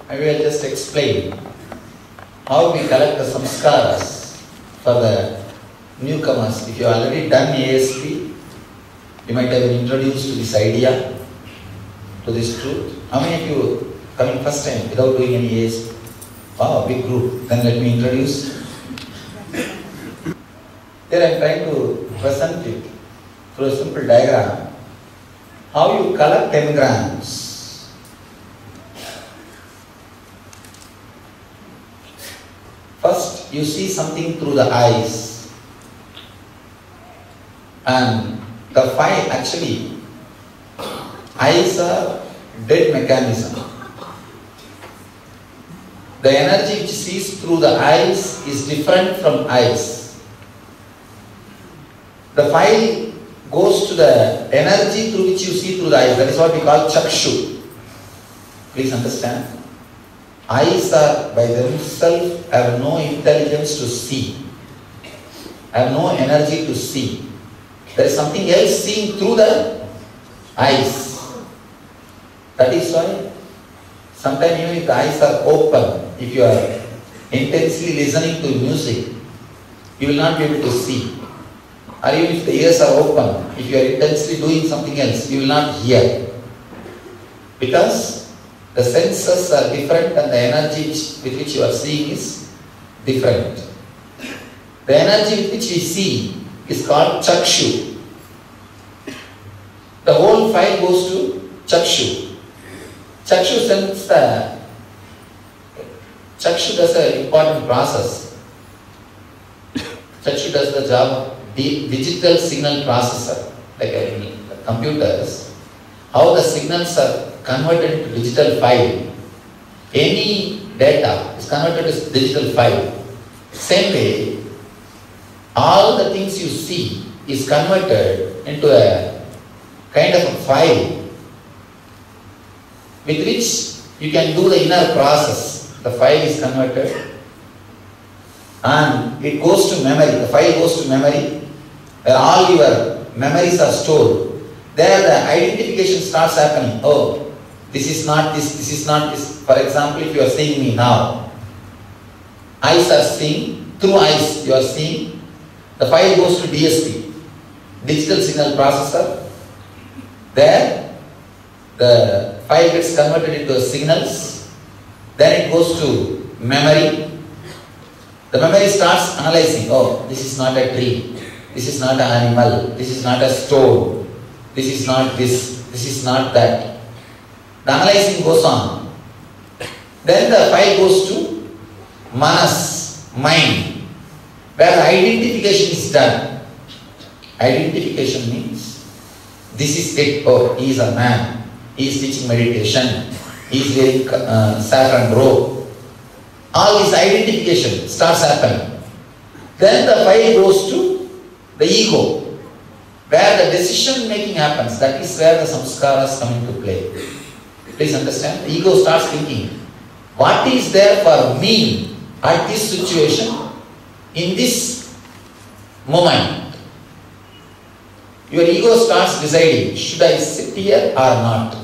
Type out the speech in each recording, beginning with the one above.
I will just explain how we collect the samskaras for the newcomers. If you have already done ASP, you might have been introduced to this idea, to this truth. How many of you coming first time without doing any ASP? Wow, big group. Then let me introduce. Here I am trying to present it through a simple diagram. How you collect engrams. First, you see something through the eyes. And the five, actually, eyes are dead mechanism. The energy which sees through the eyes is different from eyes. The file goes to the energy through which you see through the eyes. That is what we call chakshu. Please understand. Eyes are by themselves have no intelligence to see. Have no energy to see. There is something else seen through the eyes. That is why sometimes even if the eyes are open, if you are intensely listening to music, you will not be able to see. Or even if the ears are open, if you are intensely doing something else, you will not hear. Because the senses are different and the energy with which you are seeing is different. The energy with which we see is called chakshu. The whole file goes to chakshu. Chakshu sends the... Chakshu does an important process. Chakshu does the job of the digital signal processor, like in computers. How the signals are converted into digital file. Any data is converted to digital file. Same way, all the things you see is converted into a kind of a file with which you can do the inner process. The file is converted and it goes to memory. The file goes to memory where all your memories are stored. There the identification starts happening. Oh, this is not this, this is not this. For example, if you are seeing me now, eyes are seeing, through eyes you are seeing, the file goes to DSP, digital signal processor. There the file gets converted into signals, then it goes to memory. The memory starts analyzing, oh, this is not a tree, this is not an animal, this is not a stone, this is not this is not that. The analyzing goes on. Then the file goes to manas, mind, where the identification is done. Identification means, this is it, oh, he is a man, he is teaching meditation, he is wearing saffron robe. All this identification starts happening. Then the file goes to the ego, where the decision making happens. That is where the samskaras come into play. Please understand, the ego starts thinking, what is there for me at this situation, in this moment? Your ego starts deciding, should I sit here or not?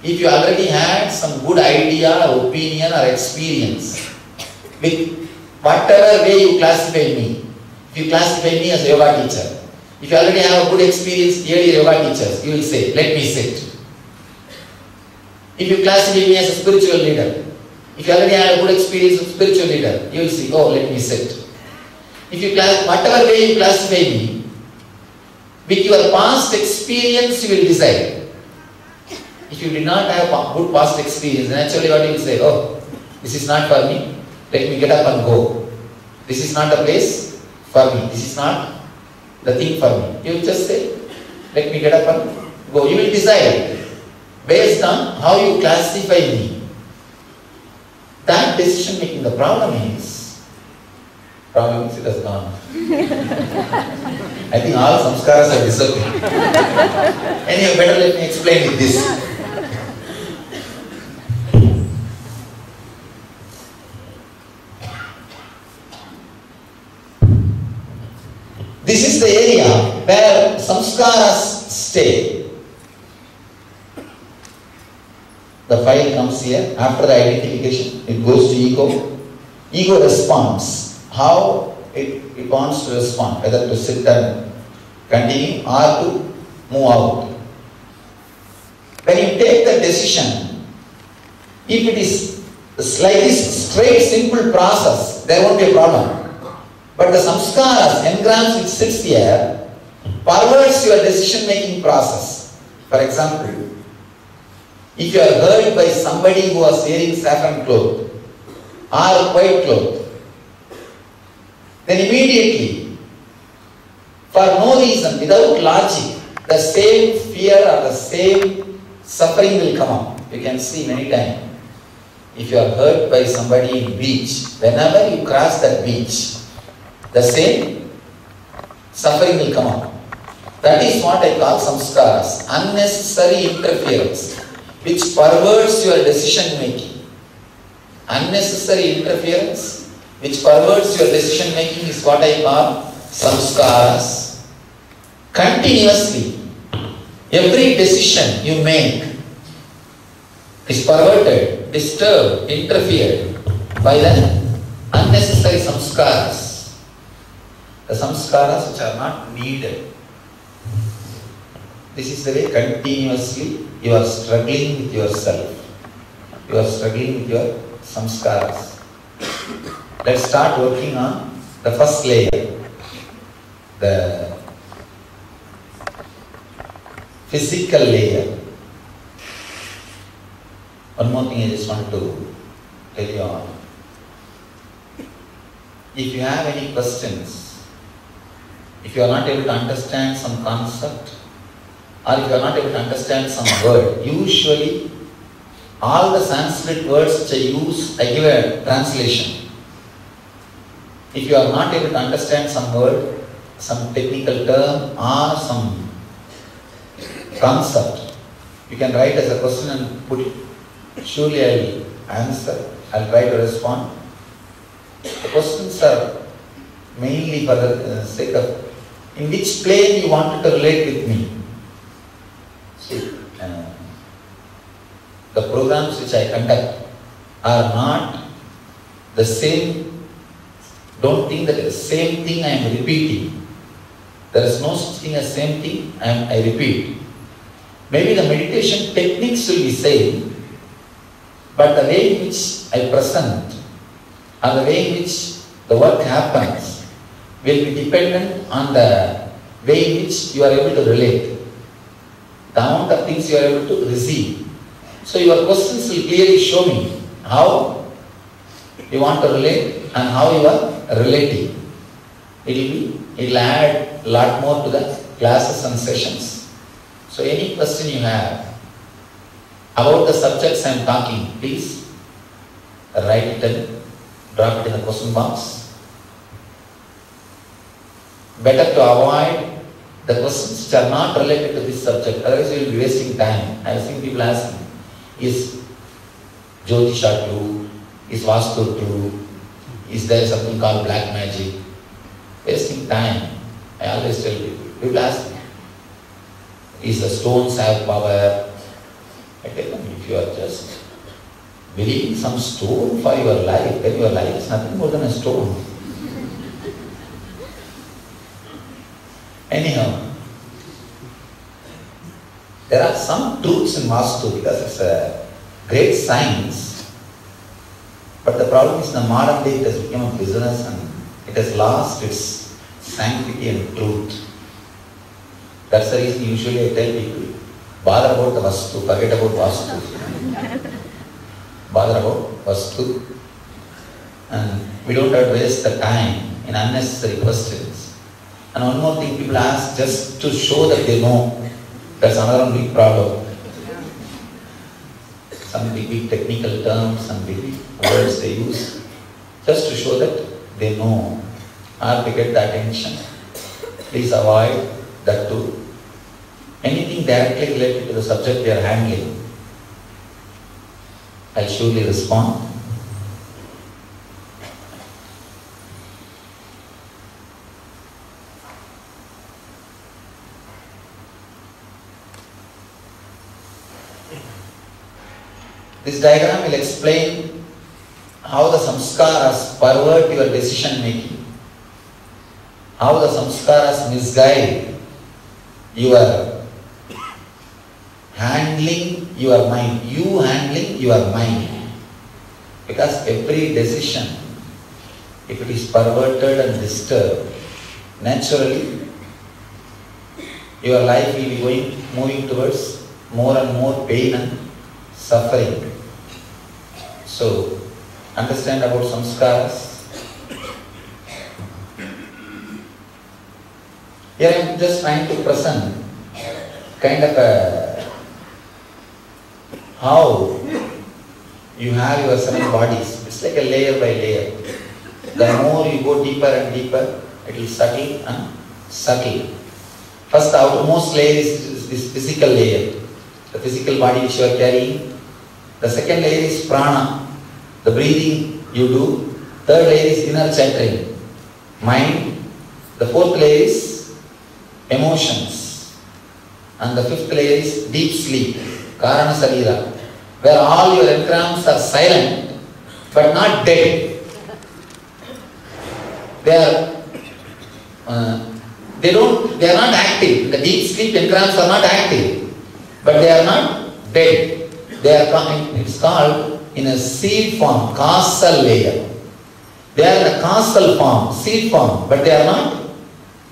If you already had some good idea or opinion or experience with whatever way you classify me, if you classify me as a yoga teacher, if you already have a good experience, earlier yoga teachers, you will say, let me sit. If you classify me as a spiritual leader, if you already had a good experience with spiritual leader, you will say, oh, let me sit. If you whatever way you classify me, with your past experience you will decide. If you did not have a good past experience, then actually what you will say, oh, this is not for me, let me get up and go. This is not the place for me, this is not the thing for me. You will just say, let me get up and go. You will decide based on how you classify me. That decision making, the problem is it has gone. I think all samskaras have disappeared. Anyhow, better let me explain with this. This is the area where samskaras stay. The file comes here. After the identification, it goes to ego. Ego responds. How it wants to respond, whether to sit and continue or to move out. When you take the decision, if it is like this straight, simple process, there won't be a problem. But the samskaras, engrams which sits here, perverts your decision-making process. For example, if you are heard by somebody who was wearing saffron cloth or white cloth, then immediately, for no reason, without logic, the same fear or the same suffering will come up. You can see many times. If you are hurt by somebody in beach, whenever you cross that beach, the same suffering will come up. That is what I call samskaras, unnecessary interference, which perverts your decision making. Unnecessary interference, which perverts your decision making, is what I call samskaras. Continuously, every decision you make is perverted, disturbed, interfered by the unnecessary samskaras. The samskaras which are not needed. This is the way continuously you are struggling with yourself. You are struggling with your samskaras. Let's start working on the first layer. The physical layer. One more thing I just want to tell you all. If you have any questions, if you are not able to understand some concept, or if you are not able to understand some word, usually all the Sanskrit words which I use, I give a translation. If you are not able to understand some word, some technical term or some concept, you can write as a question and put it. Surely I will answer, I will try to respond. The questions are mainly for the sake of in which plane you wanted to relate with me. See, the programs which I conduct are not the same. Don't think that the same thing I am repeating. There is no such thing as same thing I repeat. Maybe the meditation techniques will be same, but the way in which I present or the way in which the work happens will be dependent on the way in which you are able to relate, the amount of things you are able to receive. So your questions will clearly show me how you want to relate and how you are relating. It will add a lot more to the classes and sessions. So any question you have about the subjects I am talking, please write it and drop it in the question box. Better to avoid the questions which are not related to this subject, otherwise you will be wasting time. I have seen people asking, is Jyotisha true? Is Vastu true? Is there something called black magic? Wasting time. I always tell people ask me, is the stones have power? I tell them, if you are just believing some stone for your life, then your life is nothing more than a stone. Anyhow, there are some truths in Vastu because it's a great science, but the problem is in the modern day it has become a business and it has lost its sanctity and truth. That's the reason usually I tell people, bother about the Vastu, forget about Vastu. Bother about Vastu, and we don't have to waste the time in unnecessary questions. And one more thing, people ask just to show that they know. That's another big problem. Some big technical terms and big words they use just to show that they know or to get the attention. Please avoid that too. Anything directly related to the subject they are handling, I'll surely respond. This diagram will explain how the samskaras pervert your decision making, how the samskaras misguide your handling your mind, you handling your mind. Because every decision, if it is perverted and disturbed, naturally your life will be moving towards more and more pain and suffering. So, understand about samskaras. Here I am just trying to present kind of how you have your 7 bodies. It's like a layer by layer. The more you go deeper and deeper, it will subtle and subtle. First, the outermost layer is this physical layer, the physical body which you are carrying. The second layer is prana, the breathing you do. Third layer is inner chattering, mind. The fourth layer is emotions. And the fifth layer is deep sleep, karana sarira, where all your engrams are silent but not dead. They are not active. The deep sleep engrams are not active, but they are not dead. They are coming, it's called in a seed form, causal layer. They are in a causal form, seed form, but they are not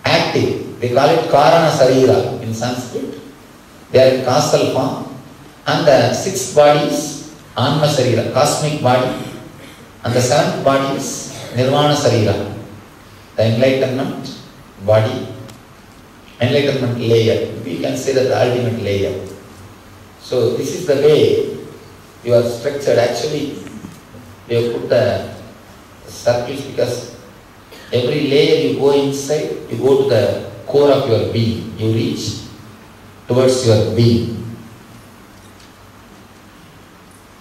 active. They call it karana sarira in Sanskrit. They are in causal form. And the 6th body is anma sarira, cosmic body. And the 7th body is nirvana sarira, the enlightenment body, enlightenment layer. We can say that the ultimate layer. So this is the way you are structured. Actually, we have put the circles because every layer you go inside, you go to the core of your being. You reach towards your being.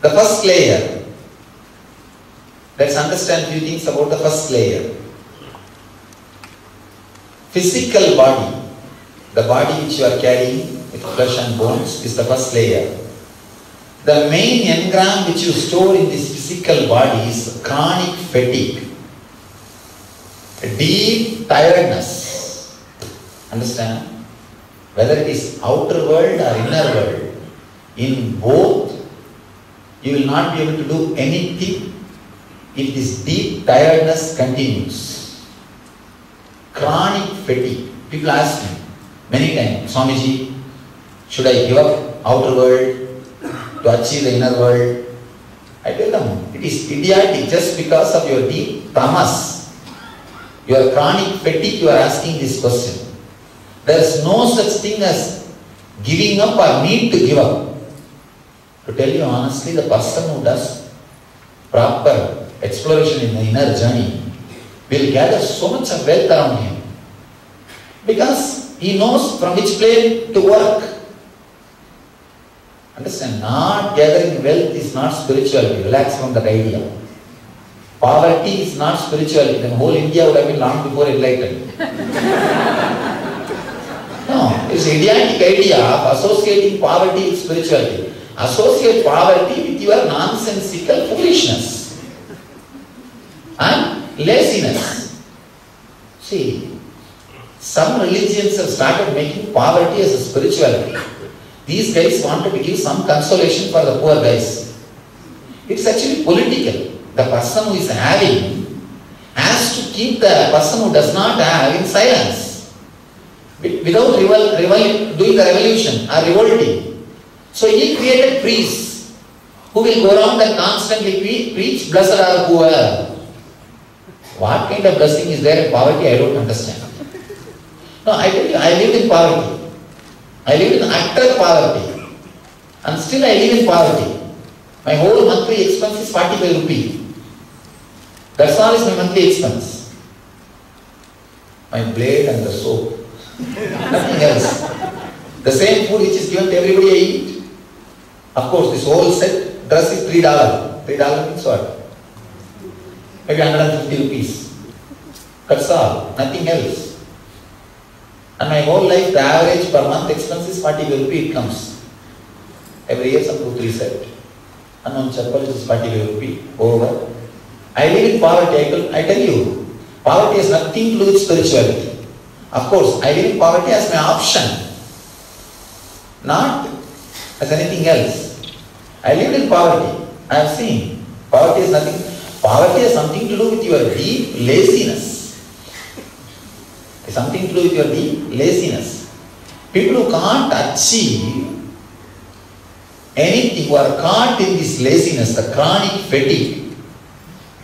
The first layer. Let's understand a few things about the first layer. Physical body, the body which you are carrying with flesh and bones, is the first layer. The main engram which you store in this physical body is chronic fatigue, deep tiredness. Understand? Whether it is outer world or inner world, in both you will not be able to do anything if this deep tiredness continues. Chronic fatigue. People ask me many times, Swamiji, should I give up outer world to achieve the inner world? I tell them, it is idiotic just because of your deep tamas, your chronic fatigue, you are asking this question. There is no such thing as giving up or need to give up. To tell you honestly, the person who does proper exploration in the inner journey will gather so much of wealth around him because he knows from which plane to work. Understand? Not gathering wealth is not spirituality. Relax from that idea. Poverty is not spirituality. Then whole India would have been long before enlightened. No, it's an idiotic idea of associating poverty with spirituality. Associate poverty with your nonsensical foolishness and laziness. See, some religions have started making poverty as a spirituality. These guys wanted to give some consolation for the poor guys. It's actually political. The person who is having has to keep the person who does not have in silence without doing the revolution or revolting. So he created priests who will go around and constantly preach, blessed are poor. What kind of blessing is there in poverty? I don't understand. No, I tell you, I lived in poverty. I lived in utter poverty. And still I live in poverty. My whole monthly expense is 45 rupees. That's all is my monthly expense. My blade and the soap. Nothing else. The same food which is given to everybody I eat. Of course, this whole set dress is $3. $3 means what? Maybe 150 rupees. That's all. Nothing else. And my whole life, the average per month expense is 45 rupees. It comes. Every year some 2-3 set. Unknown chappal is 45 rupees, over. I live in poverty, I tell you. Poverty has nothing to do with spirituality. Of course, I live in poverty as my option, not as anything else. I lived in poverty. I have seen. Poverty has something to do with your deep laziness. It's something to do with your deep laziness. People who can't achieve anything, who are caught in this laziness, the chronic fatigue,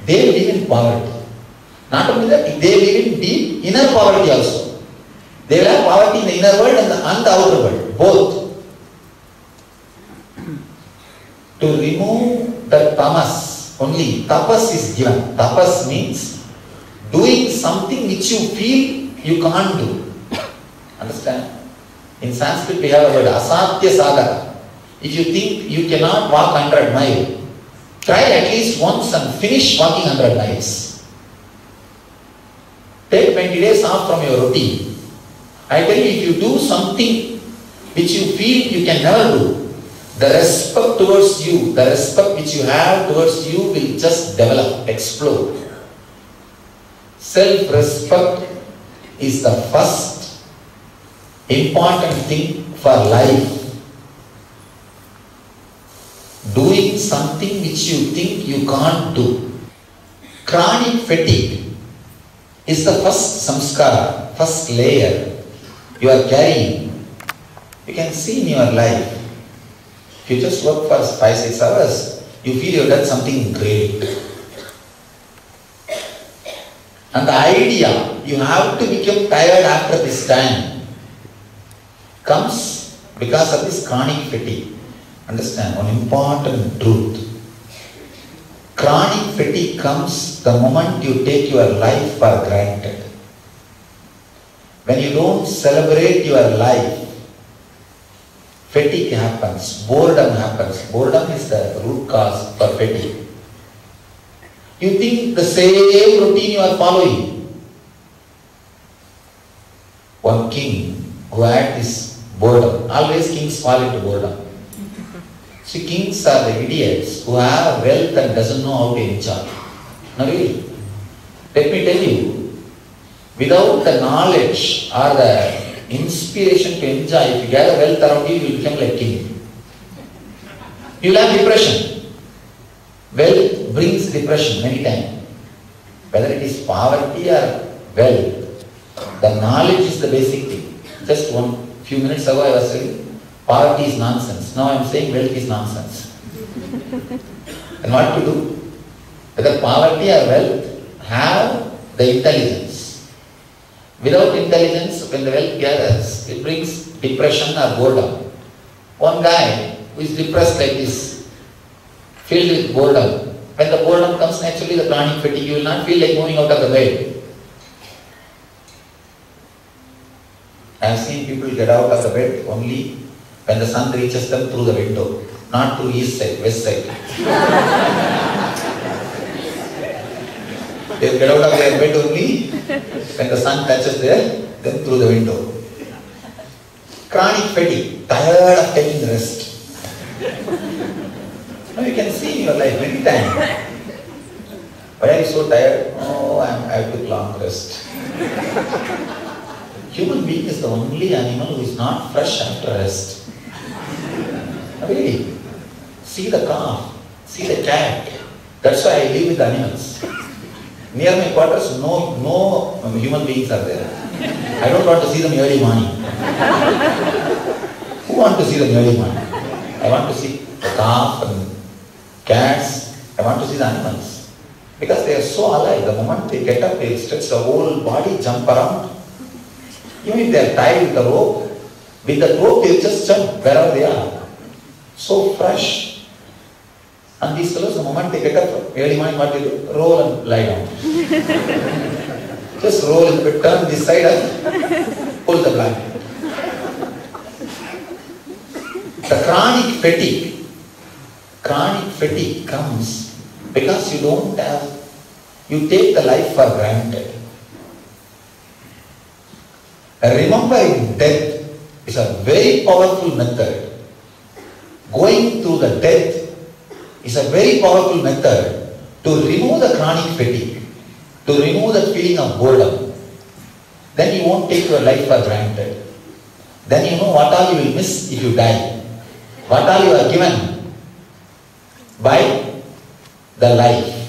they live in poverty. Not only that, they live in deep inner poverty also. They will have poverty in the inner world and the outer world, both. To remove the tamas, only tapas is given. Tapas means doing something which you feel you can't do. Understand? In Sanskrit we have a word, asatya sadhaka. If you think you cannot walk 100 miles, try at least once and finish walking 100 miles. Take 20 days off from your routine. I tell you, if you do something which you feel you can never do, the respect towards you, the respect which you have towards you will just develop, explode. Self-respect is the first important thing for life. Doing something which you think you can't do. Chronic fatigue is the first samskara, first layer you are carrying. You can see in your life. If you just work for 5-6 hours, you feel you have done something great. And the idea you have to become tired after this time comes because of this chronic fatigue. Understand one important truth. Chronic fatigue comes the moment you take your life for granted. When you don't celebrate your life, fatigue happens, boredom happens. Boredom is the root cause for fatigue. You think the same routine you are following. One king who had this boredom, always kings fall into boredom. See, kings are the idiots who have wealth and doesn't know how to enjoy. No, really. Let me tell you, without the knowledge or the inspiration to enjoy, if you gather wealth around you, you will become like king. You will have depression. Wealth brings depression many times. Whether it is poverty or wealth, the knowledge is the basic thing. Just few minutes ago I was saying, poverty is nonsense. Now I am saying wealth is nonsense. And what to do? Whether poverty or wealth, have the intelligence. Without intelligence, when the wealth gathers, it brings depression or boredom. One guy who is depressed like this, filled with boredom. When the boredom comes, naturally the chronic fatigue, you will not feel like moving out of the bed. I have seen people get out of the bed only when the sun reaches them through the window, not through east side, west side. They get out of their bed only when the sun touches them through the window. Chronic fatigue, tired of taking rest. Now you can see in your life many times. Why are you so tired? Oh, I took long rest. Human being is the only animal who is not fresh after rest. Really? See the calf, see the cat. That's why I live with animals. Near my quarters, no human beings are there. I don't want to see them early morning. Who want to see them early morning? I want to see the calf and cats. I want to see the animals. Because they are so alive. The moment they get up, they stretch the whole body, jump around. Even if they are tied with the rope they just jump wherever they are. So fresh. And these fellows, the moment they get up early morning, what they do? Roll and lie down. Just roll in bit, turn this side and pull the blanket. The chronic fatigue comes because you take the life for granted. Remembering death is a very powerful method. Going through the death is a very powerful method to remove the chronic fatigue, to remove that feeling of boredom. Then you won't take your life for granted. Then you know what all you will miss if you die. What all you are given by the life.